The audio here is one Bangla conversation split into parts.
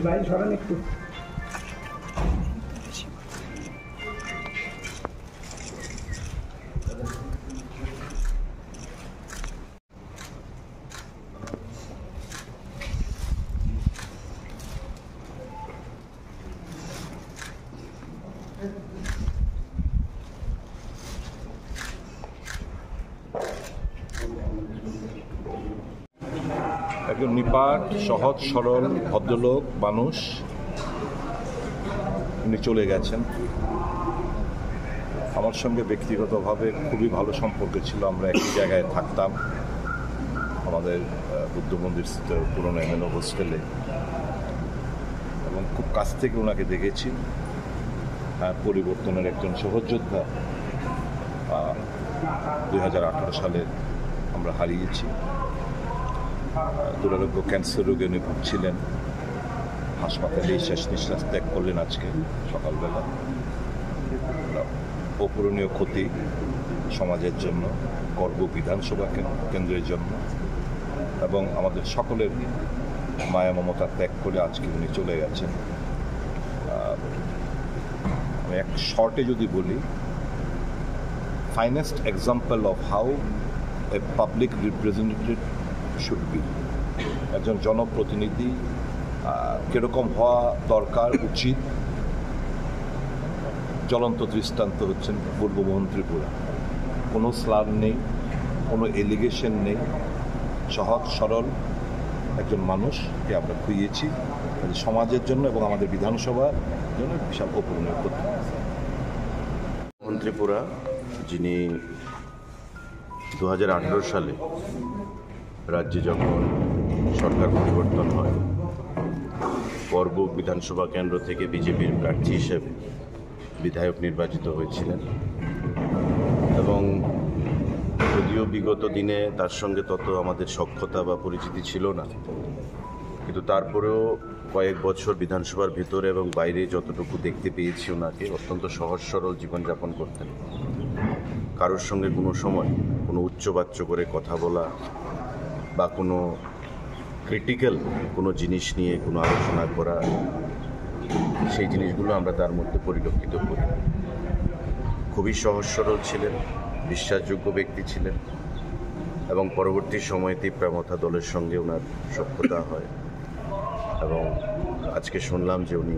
ভাই সরেন একটু। একজন নিপাট সহজ সরল ভদ্রলোক মানুষ, উনি চলে গেছেন। আমার সঙ্গে ব্যক্তিগতভাবে খুবই ভালো সম্পর্ক ছিল, আমরা একই জায়গায় থাকতাম আমাদের বুদ্ধ মন্দির স্থিত পুরনো এমএনও হোস্টেলে, এবং খুব কাছ থেকে ওনাকে দেখেছি। পরিবর্তনের একজন সহযোদ্ধা 2018 সালে আমরা হারিয়েছি। দুরারোগ্য ক্যান্সার রোগে উনি ভুগছিলেন, হাসপাতালে শেষ নিঃশ্বাস ত্যাগ করলেন আজকে সকালবেলা। অপূরণীয় ক্ষতি সমাজের জন্য, গর্ব বিধানসভা কেন্দ্রের জন্য, এবং আমাদের সকলের মায়া মমতা ত্যাগ করে আজকে উনি চলে গেছেন। আমি এক শর্টে যদি বলি, finest example of how a public representative should be. একজন জনপ্রতিনিধি কীরকম হওয়া দরকার, উচিত, জ্বলন্ত দৃষ্টান্ত হচ্ছেন পূর্বমোহন ত্রিপুরা। কোনো স্লাম নেই, কোনো এলিগেশন নেই, সহজ সরল একজন মানুষকে আমরা খুইয়েছি সমাজের জন্য এবং আমাদের বিধানসভার জন্য বিশাল অপূরণীয় ক্ষতি। মোহন ত্রিপুরা, যিনি 2018 সালে রাজ্যে যখন সরকার পরিবর্তন হয়, বরবুক বিধানসভা কেন্দ্র থেকে বিজেপির প্রার্থী হিসেবে বিধায়ক নির্বাচিত হয়েছিলেন, এবং যদিও বিগত দিনে তার সঙ্গে তত আমাদের সখ্যতা বা পরিচিতি ছিল না, কিন্তু তারপরেও কয়েক বছর বিধানসভার ভিতরে এবং বাইরে যতটুকু দেখতে পেয়েছি, ওনাকে অত্যন্ত সহজ সরল জীবনযাপন করতেন। কারোর সঙ্গে কোনো সময় কোনো উচ্চবাচ্য করে কথা বলা বা কোনো ক্রিটিক্যাল কোনো জিনিস নিয়ে কোনো আলোচনা করা, সেই জিনিসগুলো আমরা তার মধ্যে পরিলক্ষিত করি। খুবই সহজ সরল ছিলেন, বিশ্বাসযোগ্য ব্যক্তি ছিলেন, এবং পরবর্তী সময়ে তিপ্রামথা দলের সঙ্গে ওনার সখ্যতা হয়, এবং আজকে শুনলাম যে উনি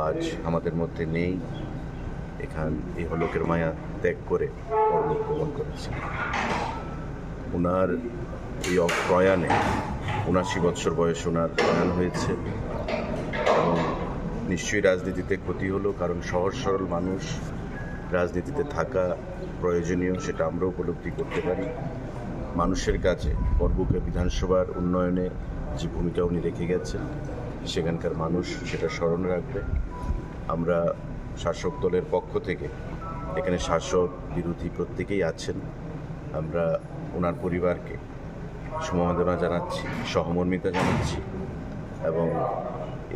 আজ আমাদের মধ্যে নেই, এই হলোকের মায়া ত্যাগ করে পরলোক গমন করেছেন। ওনার এই প্রয়াণে ৭৯ বছর বয়সে ওনার প্রয়াণ হয়েছে, এবং নিশ্চয়ই রাজনীতিতে ক্ষতি হলো, কারণ সহজ সরল মানুষ রাজনীতিতে থাকা প্রয়োজনীয়, সেটা আমরা উপলব্ধি করতে পারি। মানুষের কাছে বরবুকের বিধানসভার উন্নয়নে যে ভূমিকা উনি রেখে গেছেন, সেখানকার মানুষ সেটা স্মরণ রাখবে। আমরা শাসক দলের পক্ষ থেকে, এখানে শাসক বিরোধী প্রত্যেকেই আছেন, আমরা ওনার পরিবারকে সমবেদনা জানাচ্ছি, সহমর্মিতা জানাচ্ছি, এবং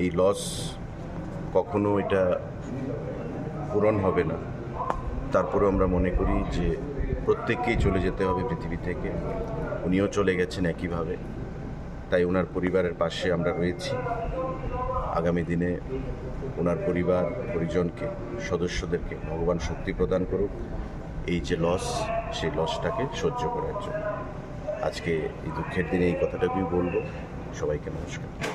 এই লস কখনো এটা পূরণ হবে না। তারপরে আমরা মনে করি যে প্রত্যেককেই চলে যেতে হবে পৃথিবী থেকে, উনিও চলে গেছেন একইভাবে। তাই ওনার পরিবারের পাশে আমরা রয়েছি। আগামী দিনে ওনার পরিবার পরিজনকে, সদস্যদেরকে ভগবান শক্তি প্রদান করুক এই যে লস, সেই লসটাকে সহ্য করার জন্য। আজকে এই দুঃখের দিনে এই কথাটাকেই বলবো। সবাইকে নমস্কার।